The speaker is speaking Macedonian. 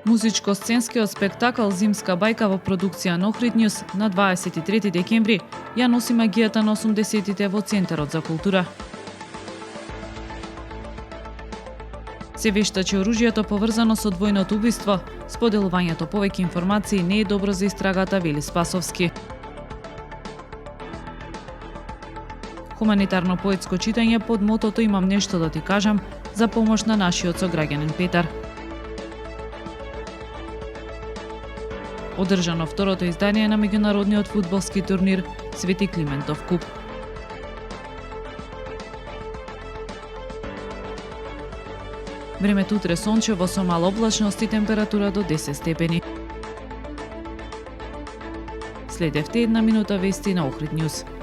Музичко-сценскиот спектакл Зимска бајка во продукција на Охрид Нјуз на 23 декември ја носи магијата на 80-тите во Центарот за култура. Се вештачи оружјето поврзано со двојното убиство, споделувањето повеќе информации не е добро за истрагата, вели Спасовски. Хуманитарно поетско читање под мотото "Имам нешто да ти кажам" за помош на нашиот сограѓанин Петар. Одржано второто издание на меѓународниот фудбалски турнир Свети Климентов куп. Времето утре сончево со мала облачност и температура до 10 степени. Следевте една минута вести на Охрид Нјуз.